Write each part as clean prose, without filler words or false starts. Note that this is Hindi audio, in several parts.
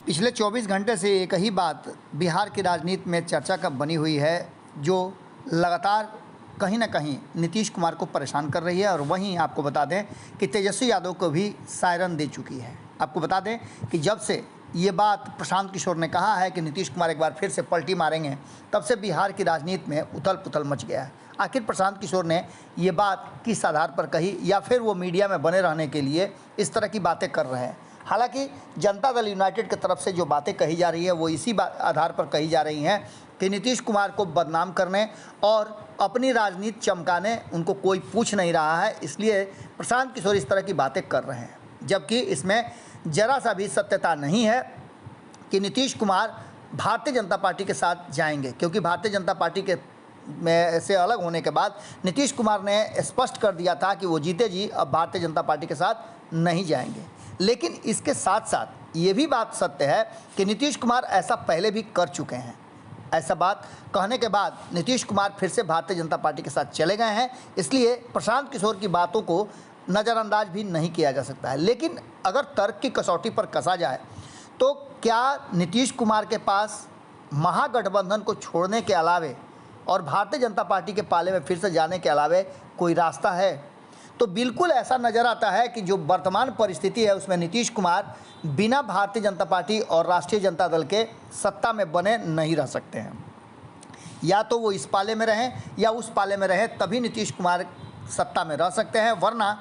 पिछले 24 घंटे से एक ही बात बिहार की राजनीति में चर्चा का बनी हुई है, जो लगातार कहीं ना कहीं नीतीश कुमार को परेशान कर रही है। और वहीं आपको बता दें कि तेजस्वी यादव को भी सायरन दे चुकी है। आपको बता दें कि जब से ये बात प्रशांत किशोर ने कहा है कि नीतीश कुमार एक बार फिर से पलटी मारेंगे, तब से बिहार की राजनीति में उथल पुथल मच गया है। आखिर प्रशांत किशोर ने ये बात किस आधार पर कही, या फिर वो मीडिया में बने रहने के लिए इस तरह की बातें कर रहे हैं। हालांकि जनता दल यूनाइटेड की तरफ से जो बातें कही जा रही है वो इसी आधार पर कही जा रही हैं कि नीतीश कुमार को बदनाम करने और अपनी राजनीति चमकाने उनको कोई पूछ नहीं रहा है, इसलिए प्रशांत किशोर इस तरह की बातें कर रहे हैं। जबकि इसमें ज़रा सा भी सत्यता नहीं है कि नीतीश कुमार भारतीय जनता पार्टी के साथ जाएंगे, क्योंकि भारतीय जनता पार्टी के में से अलग होने के बाद नीतीश कुमार ने स्पष्ट कर दिया था कि वो जीते जी अब भारतीय जनता पार्टी के साथ नहीं जाएंगे। लेकिन इसके साथ साथ ये भी बात सत्य है कि नीतीश कुमार ऐसा पहले भी कर चुके हैं। ऐसा बात कहने के बाद नीतीश कुमार फिर से भारतीय जनता पार्टी के साथ चले गए हैं, इसलिए प्रशांत किशोर की बातों को नज़रअंदाज भी नहीं किया जा सकता है। लेकिन अगर तर्क की कसौटी पर कसा जाए तो क्या नीतीश कुमार के पास महागठबंधन को छोड़ने के अलावे और भारतीय जनता पार्टी के पाले में फिर से जाने के अलावे कोई रास्ता है? तो बिल्कुल ऐसा नज़र आता है कि जो वर्तमान परिस्थिति है उसमें नीतीश कुमार बिना भारतीय जनता पार्टी और राष्ट्रीय जनता दल के सत्ता में बने नहीं रह सकते हैं। या तो वो इस पाले में रहें या उस पाले में रहें, तभी नीतीश कुमार सत्ता में रह सकते हैं, वरना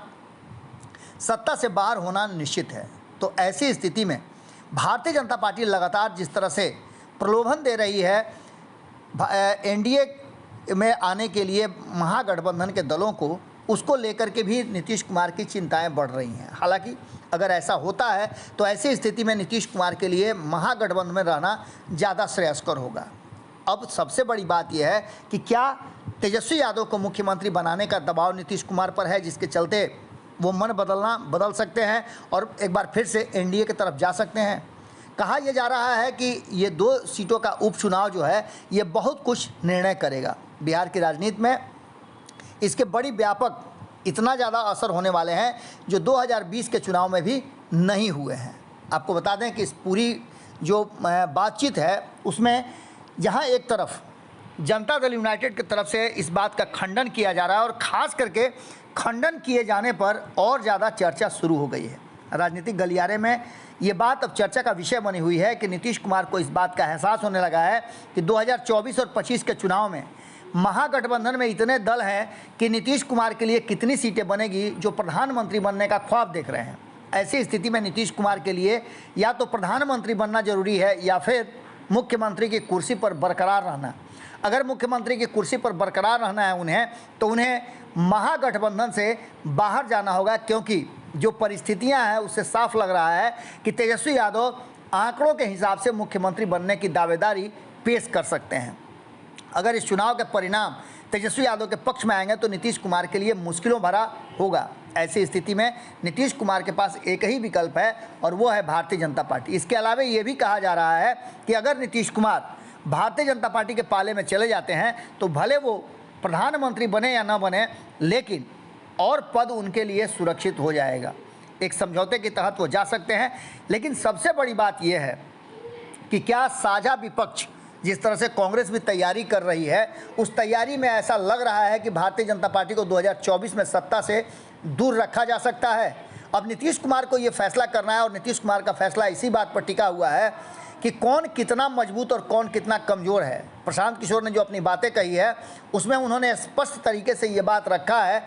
सत्ता से बाहर होना निश्चित है। तो ऐसी स्थिति में भारतीय जनता पार्टी लगातार जिस तरह से प्रलोभन दे रही है एनडीए में आने के लिए महागठबंधन के दलों को, उसको लेकर के भी नीतीश कुमार की चिंताएं बढ़ रही हैं। हालांकि अगर ऐसा होता है तो ऐसी स्थिति में नीतीश कुमार के लिए महागठबंधन में रहना ज़्यादा श्रेयस्कर होगा। अब सबसे बड़ी बात यह है कि क्या तेजस्वी यादव को मुख्यमंत्री बनाने का दबाव नीतीश कुमार पर है, जिसके चलते वो मन बदल सकते हैं और एक बार फिर से एनडीए की तरफ जा सकते हैं। कहा यह जा रहा है कि ये 2 सीटों का उपचुनाव जो है ये बहुत कुछ निर्णय करेगा बिहार की राजनीति में। इसके बड़ी व्यापक इतना ज़्यादा असर होने वाले हैं जो 2020 के चुनाव में भी नहीं हुए हैं। आपको बता दें कि इस पूरी जो बातचीत है उसमें जहां एक तरफ जनता दल यूनाइटेड की तरफ से इस बात का खंडन किया जा रहा है और ख़ास करके खंडन किए जाने पर और ज़्यादा चर्चा शुरू हो गई है राजनीतिक गलियारे में। ये बात अब चर्चा का विषय बनी हुई है कि नीतीश कुमार को इस बात का एहसास होने लगा है कि 2024 और 25 के चुनाव में महागठबंधन में इतने दल हैं कि नीतीश कुमार के लिए कितनी सीटें बनेगी जो प्रधानमंत्री बनने का ख्वाब देख रहे हैं। ऐसी स्थिति में नीतीश कुमार के लिए या तो प्रधानमंत्री बनना जरूरी है या फिर मुख्यमंत्री की कुर्सी पर बरकरार रहना। अगर मुख्यमंत्री की कुर्सी पर बरकरार रहना है उन्हें, तो उन्हें महागठबंधन से बाहर जाना होगा, क्योंकि जो परिस्थितियां हैं उससे साफ लग रहा है कि तेजस्वी यादव आंकड़ों के हिसाब से मुख्यमंत्री बनने की दावेदारी पेश कर सकते हैं। अगर इस चुनाव के परिणाम तेजस्वी यादव के पक्ष में आएंगे तो नीतीश कुमार के लिए मुश्किलों भरा होगा। ऐसी स्थिति में नीतीश कुमार के पास एक ही विकल्प है और वो है भारतीय जनता पार्टी। इसके अलावा ये भी कहा जा रहा है कि अगर नीतीश कुमार भारतीय जनता पार्टी के पाले में चले जाते हैं तो भले वो प्रधानमंत्री बने या ना बने, लेकिन और पद उनके लिए सुरक्षित हो जाएगा। एक समझौते के तहत वो जा सकते हैं। लेकिन सबसे बड़ी बात यह है कि क्या साझा विपक्ष जिस तरह से कांग्रेस भी तैयारी कर रही है, उस तैयारी में ऐसा लग रहा है कि भारतीय जनता पार्टी को 2024 में सत्ता से दूर रखा जा सकता है। अब नीतीश कुमार को ये फैसला करना है और नीतीश कुमार का फैसला इसी बात पर टिका हुआ है कि कौन कितना मजबूत और कौन कितना कमज़ोर है। प्रशांत किशोर ने जो अपनी बातें कही है उसमें उन्होंने स्पष्ट तरीके से ये बात रखा है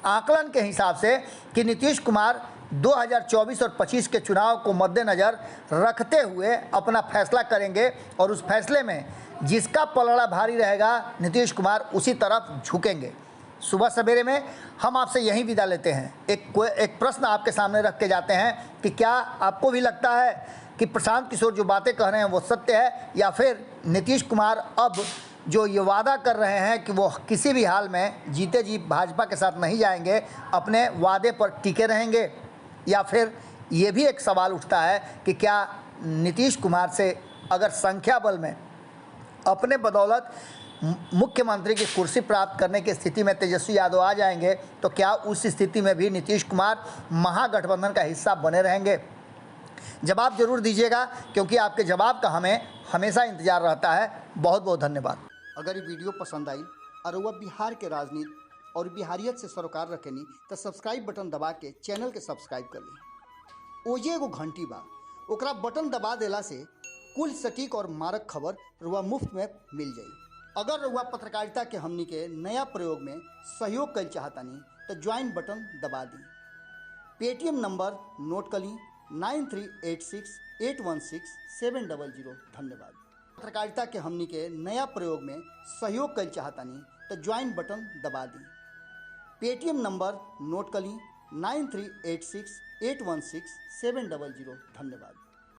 आकलन के हिसाब से कि नीतीश कुमार 2024 और 25 के चुनाव को मद्देनज़र रखते हुए अपना फैसला करेंगे और उस फैसले में जिसका पलड़ा भारी रहेगा नीतीश कुमार उसी तरफ झुकेंगे। सुबह सवेरे में हम आपसे यहीं विदा लेते हैं। एक प्रश्न आपके सामने रख के जाते हैं कि क्या आपको भी लगता है कि प्रशांत किशोर जो बातें कह रहे हैं वो सत्य है, या फिर नीतीश कुमार अब जो ये वादा कर रहे हैं कि वो किसी भी हाल में जीते जी भाजपा के साथ नहीं जाएंगे, अपने वादे पर टिके रहेंगे? या फिर ये भी एक सवाल उठता है कि क्या नीतीश कुमार से अगर संख्या बल में अपने बदौलत मुख्यमंत्री की कुर्सी प्राप्त करने की स्थिति में तेजस्वी यादव आ जाएंगे तो क्या उस स्थिति में भी नीतीश कुमार महागठबंधन का हिस्सा बने रहेंगे? जवाब जरूर दीजिएगा, क्योंकि आपके जवाब का हमें हमेशा इंतजार रहता है। बहुत बहुत धन्यवाद। अगर ये वीडियो पसंद आई और वह बिहार के राजनीति और बिहारियत से सरोकार रखेनी तो सब्सक्राइब बटन दबा के चैनल के सब्सक्राइब कर ली। ओजे एगो घंटी बा, ओकरा बटन दबा देला से कुल सटीक और मारक खबर रुआ मुफ्त में मिल जाई। अगर रुआ पत्रकारिता के हमनी के नया प्रयोग में सहयोग कर चाहतानी तो ज्वाइन बटन दबा दी। पेटीएम नंबर नोट कर ली 9386816700। धन्यवाद। पत्रकारिता के हमनी के नया प्रयोग में सहयोग कर चाहतानी तो ज्वाइन बटन दबा दी। पेटीएम नंबर नोट कर ली 9386816700। धन्यवाद।